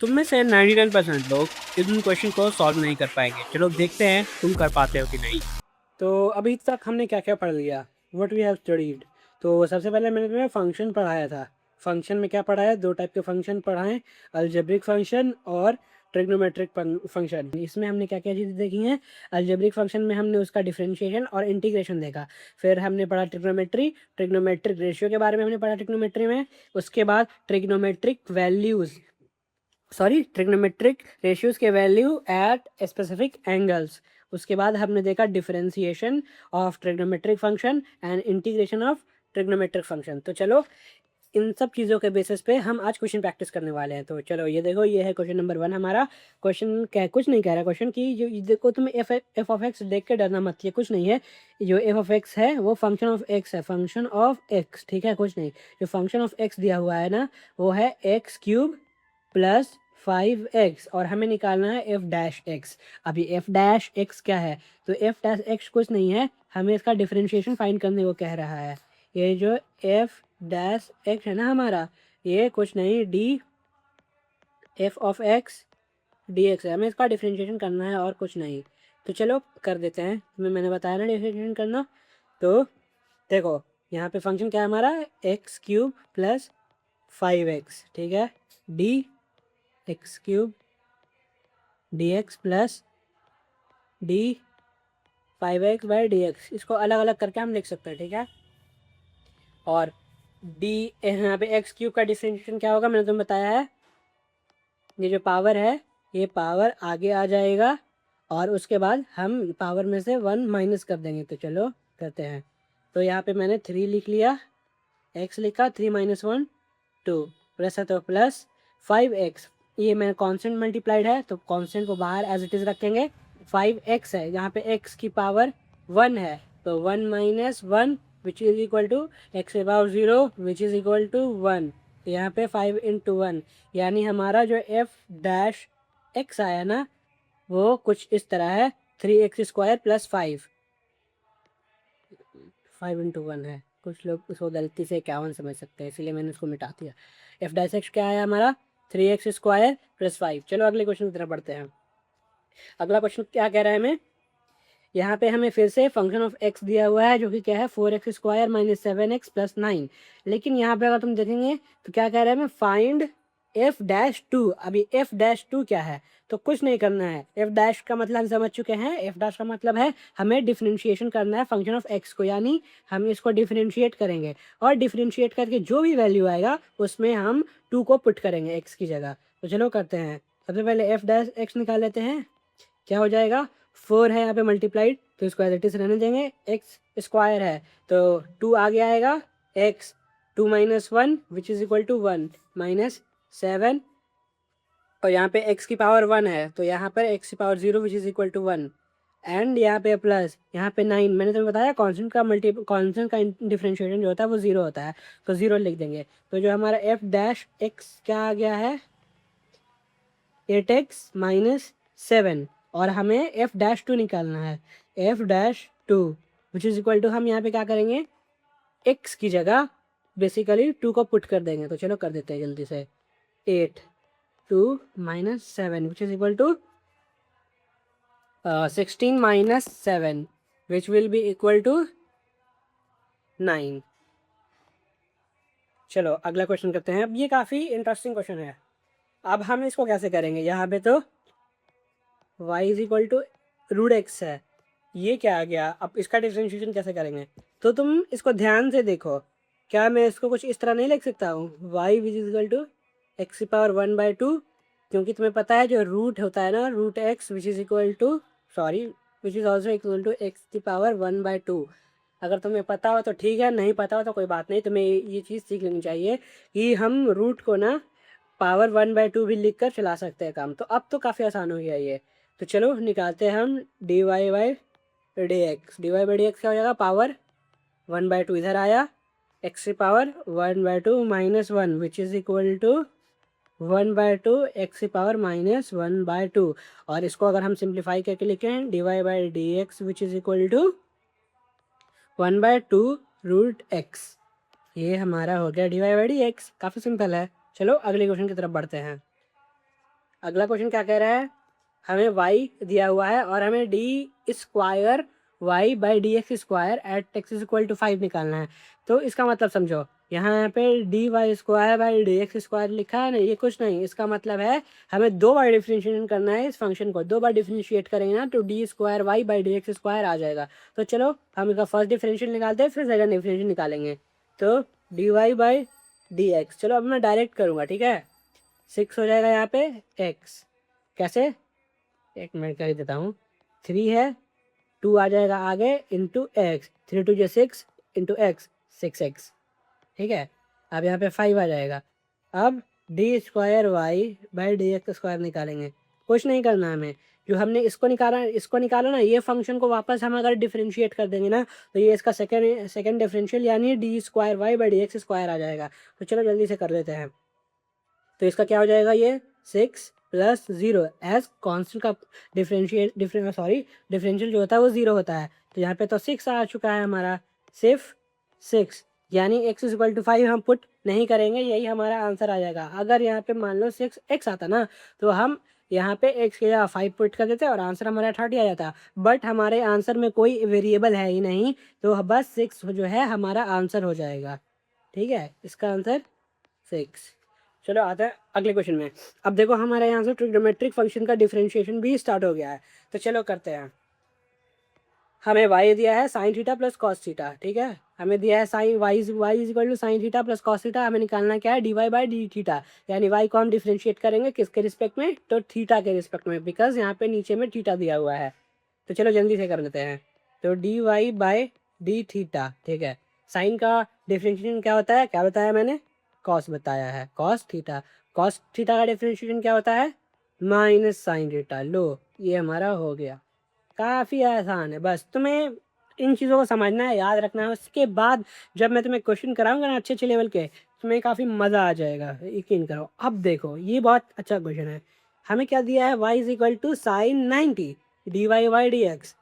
तुम में से 99% लोग इन क्वेश्चन को सॉल्व नहीं कर पाएंगे। चलो देखते हैं तुम कर पाते हो कि नहीं। तो अभी तक हमने क्या क्या पढ़ लिया, व्हाट वी हैव स्टडीड। तो सबसे पहले मैंने तुम्हें फंक्शन पढ़ाया था। फंक्शन में क्या पढ़ाया, दो टाइप के फंक्शन पढ़ाए, अलजेब्रिक फंक्शन और ट्रिग्नोमेट्रिक फंक्शन। इसमें हमने क्या क्या चीज़ें देखी हैं। अलजेब्रिक फंक्शन में हमने उसका डिफरेंशिएशन और इंटीग्रेशन देखा। फिर हमने पढ़ा ट्रिग्नोमेट्री, ट्रिग्नोमेट्रिक रेशियो के बारे में हमने पढ़ा ट्रिग्नोमेट्री में। उसके बाद trigonometric values, sorry trigonometric ratios के वैल्यू एट स्पेसिफिक एंगल्स। उसके बाद हमने देखा differentiation of trigonometric function and integration of trigonometric function. तो चलो इन सब चीज़ों के बेसिस पे हम आज क्वेश्चन प्रैक्टिस करने वाले हैं। तो चलो ये देखो, ये है क्वेश्चन नंबर 1 हमारा। क्वेश्चन क्या कुछ नहीं कह रहा क्वेश्चन की, जो ये देखो तुम एफ ऑफ एक्स देख के डरना मत, ये कुछ नहीं है। जो एफ ऑफ एक्स है वो फंक्शन ऑफ एक्स है, फंक्शन ऑफ एक्स, ठीक है, कुछ नहीं। जो फंक्शन ऑफ एक्स दिया हुआ है ना, वो है एक्स क्यूब प्लस 5x और हमें निकालना है एफ डैश एक्स। अभी एफ डैश एक्स क्या है, तो एफ डैश एक्स कुछ नहीं है, हमें इसका डिफरेंशिएशन फाइंड करने को कह रहा है। ये जो एफ डैश एक्स है ना हमारा, ये कुछ नहीं D F of x D x है, हमें इसका डिफरेंशिएशन करना है और कुछ नहीं। तो चलो कर देते हैं, तुम्हें मैंने बताया ना डिफरेंशिएशन करना। तो देखो यहाँ पे फंक्शन क्या है हमारा, एक्स क्यूब प्लस 5x, ठीक है, D x cube D x plus D 5x by D x. इसको अलग अलग करके हम लिख सकते हैं, ठीक है। और डी यहाँ पे एक्स क्यूब का डिफरेंशिएशन क्या होगा, मैंने तुम्हें बताया है। ये जो पावर है, ये पावर आगे आ जाएगा और उसके बाद हम पावर में से 1 माइनस कर देंगे। तो चलो करते हैं। तो यहाँ पे मैंने 3 लिख लिया, x लिखा, 3 माइनस 1 2, प्लस है तो प्लस 5x। ये मैंने कांस्टेंट मल्टीप्लाइड है तो कांस्टेंट को बाहर एज इट इज़ रखेंगे। 5x है, यहाँ पे x की पावर 1 है, तो 1 minus 1 which is equal to x power 0 which is equal to 1। यहाँ पे 5 इंटू 1, यानी हमारा जो एफ डैश एक्स आया ना, वो कुछ इस तरह है, 3x² प्लस 5 इंटू 1 है। कुछ लोग उसको गलती से 51 समझ सकते हैं, इसीलिए मैंने उसको मिटा दिया। एफ डैश एक्स क्या है हमारा, 3x² प्लस 5। चलो अगले क्वेश्चन की तरफ बढ़ते हैं। अगला क्वेश्चन क्या कह रहा है हमें, यहाँ पे हमें फिर से फंक्शन ऑफ एक्स दिया हुआ है जो कि क्या है 4x² माइनस 7x प्लस 9। लेकिन यहाँ पे अगर तुम देखेंगे तो क्या कह रहा है हमें, फाइंड एफ डैश टू। अभी एफ डैश टू क्या है, तो कुछ नहीं करना है। एफ डैश का मतलब हम समझ चुके हैं, एफ डैश का मतलब है हमें डिफरेंशिएशन करना है फंक्शन ऑफ एक्स को, यानी हम इसको डिफरेंशिएट करेंगे और डिफरेंशिएट करके जो भी वैल्यू आएगा उसमें हम 2 को पुट करेंगे एक्स की जगह। तो चलो करते हैं। सबसे पहले एफ डैश एक्स निकाल लेते हैं। क्या हो जाएगा, 4 है यहाँ पे मल्टीप्लाइड, तो इसको एज इट इज रहने देंगे। एक्स स्क्वायर है तो 2 आगे आएगा, x 2 minus 1 which is equal to 1 minus 7, और यहाँ पे x की पावर 1 है तो यहाँ पर x की power 0 which is equal to 1, and यहाँ पे प्लस यहाँ पे 9। मैंने तुम्हें बताया कांस्टेंट का डिफरेंशिएशन जो होता है वो 0 होता है, तो 0 लिख देंगे। तो जो हमारा एफ डैश एक्स क्या आ गया है, 8x माइनस 7, और हमें एफ डैश टू निकालना है, F dash two which is equal to, हम यहाँ पे क्या करेंगे, x की जगह बेसिकली 2 को पुट कर देंगे। तो चलो कर देते हैं जल्दी से। 8 2 minus 7 which is equal to 16 minus 7 which will be equal to 9। चलो अगला क्वेश्चन करते हैं। अब ये काफ़ी इंटरेस्टिंग क्वेश्चन है। अब हम इसको कैसे करेंगे, यहाँ पे तो y is equal to root x है, ये क्या आ गया, अब इसका डिफरेंशिएशन कैसे करेंगे। तो तुम इसको ध्यान से देखो, क्या मैं इसको कुछ इस तरह नहीं लिख सकता हूँ, y which is equal to x की पावर 1/2, क्योंकि तुम्हें पता है जो रूट होता है ना, root x which is equal to, sorry, which is also equal to x की पावर 1/2। अगर तुम्हें पता हो तो ठीक है, नहीं पता हो तो कोई बात नहीं, तुम्हें ये चीज़ सीख लेनी चाहिए कि हम रूट को ना पावर 1/2 भी लिख कर चला सकते हैं काम। तो अब तो काफ़ी आसान हो गया ये। तो चलो निकालते हैं हम d Y by D x. D Y by D x क्या हो जाएगा, पावर 1/2 इधर आया, एक्स की power 1/2 minus 1 which is equal to 1/2 x की पावर माइनस 1/2। और इसको अगर हम सिंप्लीफाई करके लिखें, d Y by D x which is equal to 1/2 root x. ये हमारा हो गया d Y by D x, काफ़ी सिंपल है। चलो अगले क्वेश्चन की तरफ बढ़ते हैं। अगला क्वेश्चन क्या कह रहा है, हमें y दिया हुआ है और हमें d square y by D x square at x is equal to 5 निकालना है। तो इसका मतलब समझो, यहाँ पे d y square by D x square लिखा है ना, ये कुछ नहीं, इसका मतलब है हमें 2 बार डिफ्रेंशिएट करना है इस फंक्शन को। 2 बार डिफ्रेंशिएट करेंगे ना तो d square y by D x square आ जाएगा। तो चलो हम इसका फर्स्ट डिफ्रेंशिएट निकालते हैं, फिर सेकंड डिफ्रेंशिएट निकालेंगे। तो d Y by D x, चलो अब मैं डायरेक्ट करूँगा, ठीक है। 6 हो जाएगा यहाँ पे एक्स, कैसे, एक मिनट कर ही देता हूँ। 3 है, 2 आ जाएगा आगे into x, 3 2 6 into x 6x, ठीक है। अब यहाँ पे 5 आ जाएगा। अब d square y by D x square निकालेंगे, कुछ नहीं करना हमें, जो हमने इसको निकाला ना, ये फंक्शन को वापस हम अगर डिफ्रेंशिएट कर देंगे ना तो ये इसका सेकंड डिफरेंशियल यानी d square y by D x square आ जाएगा। तो चलो जल्दी से कर देते हैं। तो इसका क्या हो जाएगा, ये 6 प्लस 0 एज कॉन्स्टेंट का डिफरेंशियल जो होता है वो 0 होता है। तो यहाँ पे तो 6 आ चुका है हमारा, सिर्फ 6, यानी x इज इक्वल टू 5 हम पुट नहीं करेंगे, यही हमारा आंसर आ जाएगा। अगर यहाँ पे मान लो 6x आता ना तो हम यहाँ पे x के जगह 5 पुट कर देते और आंसर हमारा 30 आ जाता। बट हमारे आंसर में कोई वेरिएबल है ही नहीं, तो बस 6 जो है हमारा आंसर हो जाएगा, ठीक है। इसका आंसर 6। चलो आते हैं अगले क्वेश्चन में। अब देखो हमारे यहाँ से ट्रिग्नोमेट्रिक फंक्शन का डिफरेंशिएशन भी स्टार्ट हो गया है, तो चलो करते हैं। हमें y दिया है sine theta plus cos theta, ठीक है। हमें दिया है sine y is equal to sine theta plus cos theta. हमें निकालना क्या है, d Y by d theta, यानी y को हम डिफ्रेंशिएट करेंगे किसके रिस्पेक्ट में, तो थीटा के रिस्पेक्ट में, बिकॉज यहाँ पे नीचे में थीटा दिया हुआ है। तो चलो जल्दी से कर लेते हैं। तो d Y by d theta, ठीक है। साइन का डिफ्रेंशिएशन क्या होता है, क्या बताया मैंने, कॉस बताया है, कॉस थीटा। कॉस थीटा का डिफ्रेंशिएशन क्या होता है, माइनस साइन थीटा। लो ये हमारा हो गया, काफ़ी आसान है, बस तुम्हें इन चीज़ों को समझना है, याद रखना है। उसके बाद जब मैं तुम्हें क्वेश्चन कराऊंगा ना अच्छे अच्छे लेवल के, तुम्हें काफ़ी मज़ा आ जाएगा, यकीन करो। अब देखो ये बहुत अच्छा क्वेश्चन है। हमें क्या दिया है, y is equal to sine 90 d Y by D x.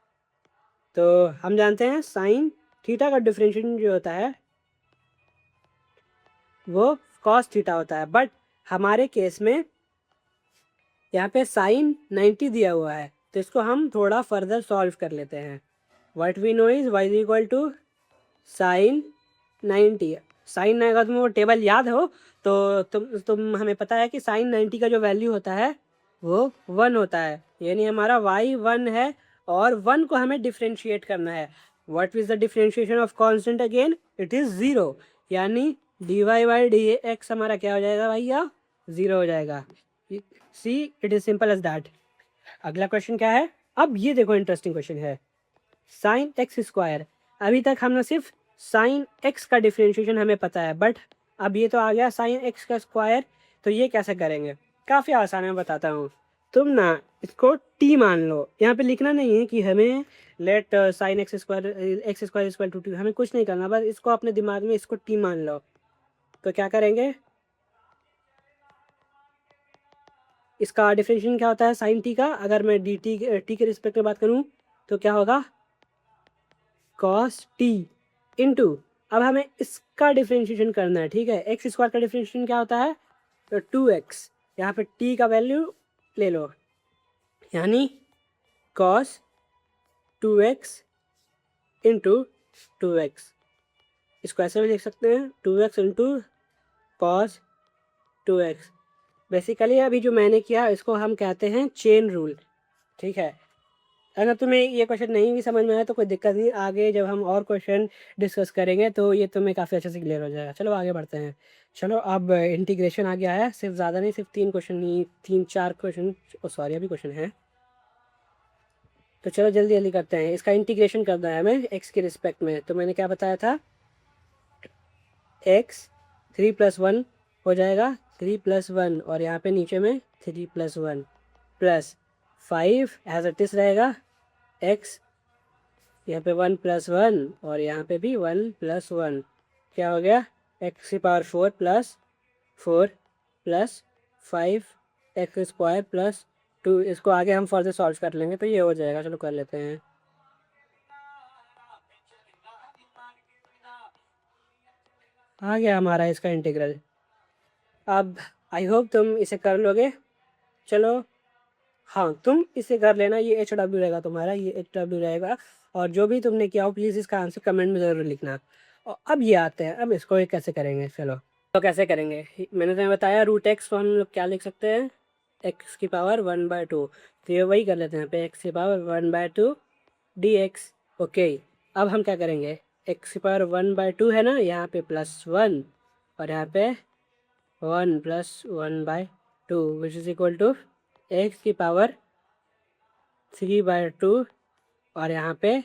तो हम जानते हैं साइन थीटा का डिफरेंशिएशन जो होता है वो कॉस थीटा होता है, बट हमारे केस में यहाँ पे साइन 90 दिया हुआ है, तो इसको हम थोड़ा फर्दर सॉल्व कर लेते हैं। What we know is y is equal to sine 90। Sine अगर तुम्हें वो टेबल याद हो तो तुम हमें पता है कि साइन 90 का जो वैल्यू होता है वो 1 होता है, यानी हमारा y 1 है और 1 को हमें डिफ्रेंशिएट करना है। What is the differentiation of constant again, it is 0, यानी डी वाई बाई डी एक्स हमारा क्या हो जाएगा भैया, 0 हो जाएगा। See it is simple as that. अगला क्वेश्चन क्या है, अब ये देखो इंटरेस्टिंग क्वेश्चन है, साइन एक्स स्क्वायर। अभी तक हमने सिर्फ साइन एक्स का डिफ्रेंशिएशन हमें पता है, बट अब ये तो आ गया साइन एक्स का स्क्वायर। तो ये कैसे करेंगे, काफ़ी आसान है, मैं बताता हूँ। तुम ना इसको टी मान लो, यहाँ पे लिखना नहीं है कि हमें let sine x square equal to T, हमें कुछ नहीं करना, बस इसको अपने दिमाग में इसको टी मान लो। तो क्या करेंगे, इसका डिफरेंशिएशन क्या होता है साइन टी का, अगर मैं डी टी के रिस्पेक्ट में बात करूँ तो क्या होगा, कॉस टी इंटू, अब हमें इसका डिफरेंशिएशन करना है, ठीक है। एक्स स्क्वायर का डिफरेंशिएशन क्या होता है, तो 2x, यहाँ पे टी का वैल्यू ले लो, यानी कॉस 2x इंटू 2x। इसको ऐसे भी लिख सकते हैं 2x into cos 2x। Basically अभी जो मैंने किया इसको हम कहते हैं चेन रूल, ठीक है। अगर तुम्हें ये क्वेश्चन नहीं भी समझ में आया तो कोई दिक्कत नहीं, आगे जब हम और क्वेश्चन डिस्कस करेंगे तो ये तुम्हें काफ़ी अच्छे से क्लियर हो जाएगा। चलो आगे बढ़ते हैं। चलो अब इंटीग्रेशन आ गया है, सिर्फ ज़्यादा नहीं, सिर्फ 3 क्वेश्चन नहीं, 3-4 क्वेश्चन, सॉरी अभी क्वेश्चन है। तो चलो जल्दी जल्दी करते हैं। इसका इंटीग्रेशन करना है हमें एक्स के रिस्पेक्ट में, तो मैंने क्या बताया था, एक्स 3+1 हो जाएगा, 3+1 और यहाँ पे नीचे में 3+1 प्लस 5 एज इट इज़ रहेगा, एक्स यहाँ पे 1+1 और यहाँ पे भी 1+1, क्या हो गया, एक्स की power 4 plus 4 plus 5 x square plus 2। इसको आगे हम फर्दर सॉल्व कर लेंगे तो ये हो जाएगा। चलो कर लेते हैं। आ गया हमारा इसका इंटीग्रल। अब आई होप तुम इसे कर लोगे। चलो हाँ, तुम इसे कर लेना, ये HW रहेगा तुम्हारा, ये HW रहेगा। और जो भी तुमने किया हो प्लीज़ इसका आंसर कमेंट में ज़रूर लिखना। और अब ये आते हैं, अब इसको ये कैसे करेंगे, चलो तो कैसे करेंगे। मैंने तुम्हें बताया रूट एक्स को हम लोग क्या लिख सकते हैं, एक्स की पावर 1/2। तो ये वही कर लेते हैं पे एक्स की पावर 1/2 dx। ओके, अब हम क्या करेंगे, एक्स की पावर 1/2 है ना, यहाँ पे +1 और यहाँ पे 1 + 1/2 which is equal to x की पावर 3/2 और यहाँ पे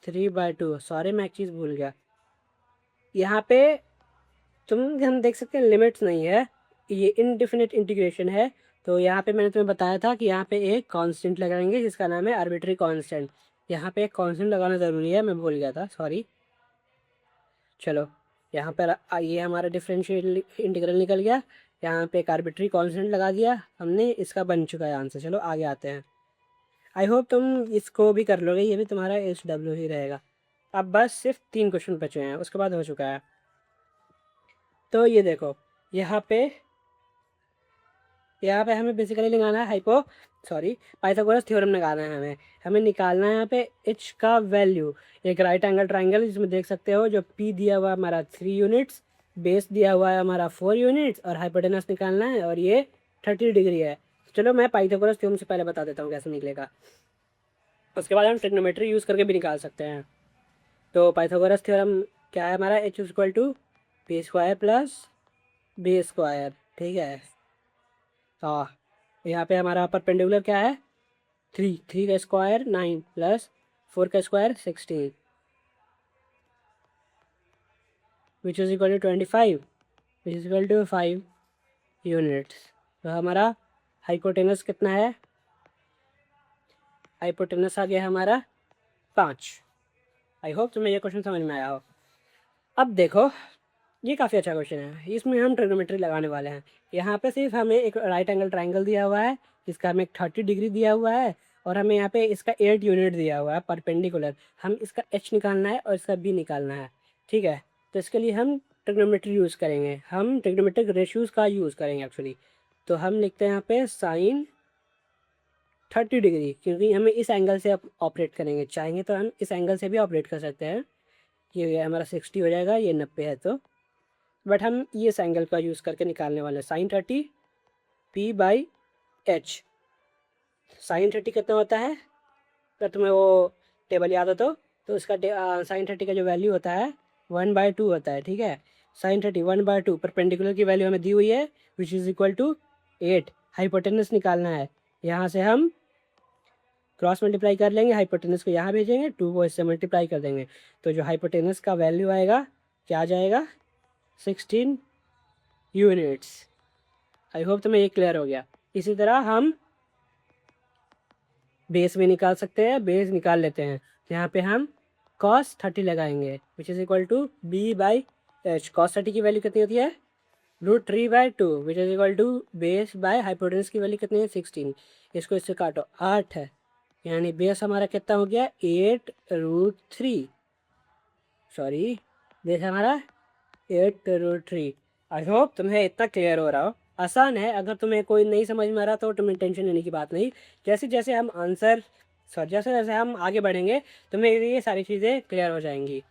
3/2। सॉरी मैं एक चीज़ भूल गया, यहाँ पे हम देख सकते हैं लिमिट्स नहीं है, ये इनडिफिनिट इंटीग्रेशन है। तो यहाँ पे मैंने तुम्हें बताया था कि यहाँ पे एक कांस्टेंट लगाएंगे जिसका नाम है आर्बिट्री कांस्टेंट। यहाँ पे एक कांस्टेंट लगाना ज़रूरी है, मैं भूल गया था, सॉरी। चलो यहाँ पर ये हमारा डिफरेंशियल इंटीग्रल निकल गया, यहाँ पे एक आर्बिट्री कांस्टेंट लगा दिया हमने, इसका बन चुका है आंसर। चलो आगे आते हैं, आई होप तुम इसको भी कर लोगे, ये भी तुम्हारा HW ही रहेगा। अब बस सिर्फ 3 क्वेश्चन बचे हैं, उसके बाद हो चुका है। तो ये देखो, यहाँ पे हमें बेसिकली लगाना है पाइथागोरस थ्योरम लगाना है हमें निकालना है यहाँ पे h का वैल्यू। एक राइट एंगल ट्राइंगल जिसमें देख सकते हो, जो P दिया हुआ है हमारा 3 यूनिट्स, बेस दिया हुआ है हमारा 4 यूनिट्स और हाइपोटेनस निकालना है और ये 30 डिग्री है। चलो मैं पाइथागोरस थ्योरम से पहले बता देता हूँ कैसे निकलेगा, उसके बाद हम ट्रिग्नोमेट्री यूज़ करके भी निकाल सकते हैं। तो पाइथागोरस थ्योरम क्या है हमारा, h equal to p² + b², ठीक है। हाँ, यहाँ पे हमारा परपेंडिकुलर क्या है, 3 का स्क्वायर 9 + 4 का square 16 which is equal to 25 which is equal to 5 units. तो हमारा हाइपोटेनस कितना है, हाइपोटेनस आ गया हमारा 5। आई होप तुम्हें ये क्वेश्चन समझ में आया हो। अब देखो ये काफ़ी अच्छा क्वेश्चन है, इसमें हम ट्रिग्नोमेट्री लगाने वाले हैं। यहाँ पे सिर्फ हमें एक राइट एंगल ट्राइंगल दिया हुआ है जिसका हमें 30 डिग्री दिया हुआ है और हमें यहाँ पे इसका 8 यूनिट दिया हुआ है परपेंडिकुलर। हम इसका h निकालना है और इसका b निकालना है, ठीक है। तो इसके लिए हम ट्रिग्नोमेट्री यूज़ करेंगे, हम ट्रिग्नोमेट्रिक रेशियोज़ का यूज़ करेंगे एक्चुअली। तो हम लिखते हैं यहाँ पे sin 30 डिग्री, क्योंकि हमें इस एंगल से ऑपरेट करेंगे, चाहेंगे तो हम इस एंगल से भी ऑपरेट कर सकते हैं। ये हमारा 60 हो जाएगा, ये 90 है, तो बट हम ये एंगल का यूज़ करके निकालने वाले हैं। sin 30 p/h। sin 30 कितना होता है, अगर तुम्हें वो टेबल याद हो तो उसका sin 30 का जो वैल्यू होता है 1/2 होता है, ठीक है। sin 30 1/2, परपेंडिकुलर की वैल्यू हमें दी हुई है which is equal to 8। Hypotenuse निकालना है, यहाँ से हम क्रॉस मल्टीप्लाई कर लेंगे, हाइपोटेनस को यहाँ भेजेंगे, 2 को इससे मल्टीप्लाई कर देंगे, तो जो हाइपोटेनस का वैल्यू आएगा क्या आ जाएगा, 16 यूनिट्स। आई होप तुम्हें ये क्लियर हो गया। इसी तरह हम बेस भी निकाल सकते हैं, बेस निकाल लेते हैं। यहाँ पे हम cos 30 लगाएंगे which is equal to b/h। cos 30 की वैल्यू कितनी होती है, √3/2 which is equal to base by hypotenuse की वैल्यू कितनी है, 16। इसको इससे काटो, 8 है, यानी बेस हमारा कितना हो गया, 8√3, सॉरी बेस हमारा 8√3। आई होप तुम्हें इतना क्लियर हो रहा हो, आसान है। अगर तुम्हें कोई नहीं समझ में आ रहा तो तुम्हें टेंशन लेने की बात नहीं, जैसे जैसे हम जैसे जैसे हम आगे बढ़ेंगे तुम्हें ये सारी चीज़ें क्लियर हो जाएंगी।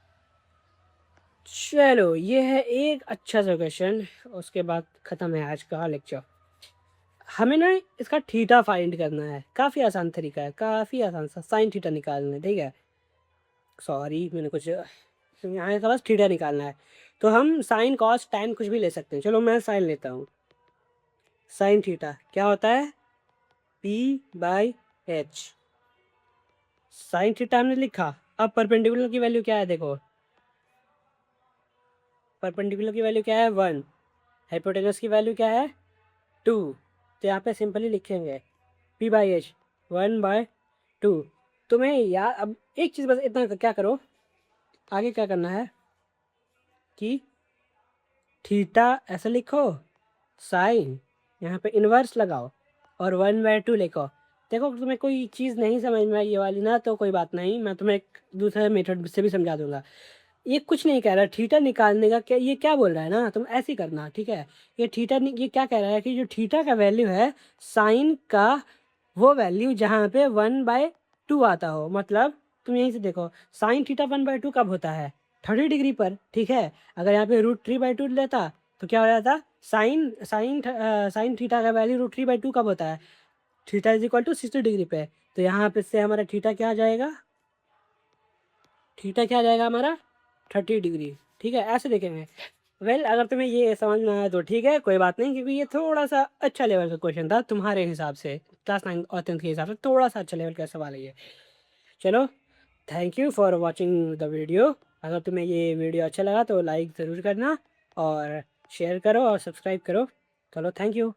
चलो ये है एक अच्छा सा क्वेश्चन, उसके बाद ख़त्म है आज का लेक्चर। हमें ना इसका थीटा फाइंड करना है, काफ़ी आसान तरीका है, काफ़ी आसान सा, साइन थीटा निकालना है, ठीक है। सॉरी मैंने कुछ यहाँ का बस थीटा निकालना है। तो हम साइन कॉस टैन कुछ भी ले सकते हैं, चलो मैं साइन लेता हूँ। साइन थीटा क्या होता है, p/h। साइन थीटा हमने लिखा, अब परपेंडिकुलर की वैल्यू क्या है, देखो परपेंडिकुलर की वैल्यू क्या है 1, हाइपोटेनस की वैल्यू क्या है 2। तो यहाँ पे सिंपली लिखेंगे p/h 1/2। तुम्हें यार अब एक चीज़ बस इतना क्या करो, आगे क्या करना है कि थीटा ऐसे लिखो, साइन यहाँ पे इन्वर्स लगाओ और 1/2 लिखो। देखो तुम्हें कोई चीज़ नहीं समझ में आई ये वाली ना, तो कोई बात नहीं, मैं तुम्हें एक दूसरे मेथड से भी समझा दूंगा। ये कुछ नहीं कह रहा थीटा निकालने का, क्या ये क्या बोल रहा है ना, तुम ऐसे ही करना, ठीक है। ये थीटा ये क्या कह रहा है कि जो थीटा का वैल्यू है साइन का, वो वैल्यू जहाँ पे 1/2 आता हो, मतलब तुम यहीं से देखो साइन थीटा 1/2 कब होता है, 30 डिग्री पर, ठीक है। अगर यहाँ पे √3/2 लेता तो क्या हो जाता, साइन साइन साइन थीटा का वैल्यू √3/2 कब होता है, theta is equal to 60 degree पे। तो यहाँ पे से हमारा थीटा क्या आ जाएगा, थीटा क्या आ जाएगा हमारा 30 डिग्री, ठीक है, ऐसे देखेंगे। अगर तुम्हें ये समझ में आया तो ठीक है, कोई बात नहीं, क्योंकि ये थोड़ा सा अच्छा लेवल का क्वेश्चन था तुम्हारे हिसाब से, क्लास 9 और 10th के हिसाब से थोड़ा सा अच्छा लेवल का सवाल है ये। चलो, thank you for watching the video. अगर तुम्हें ये वीडियो अच्छा लगा तो लाइक ज़रूर करना, और शेयर करो और सब्सक्राइब करो। चलो, थैंक यू।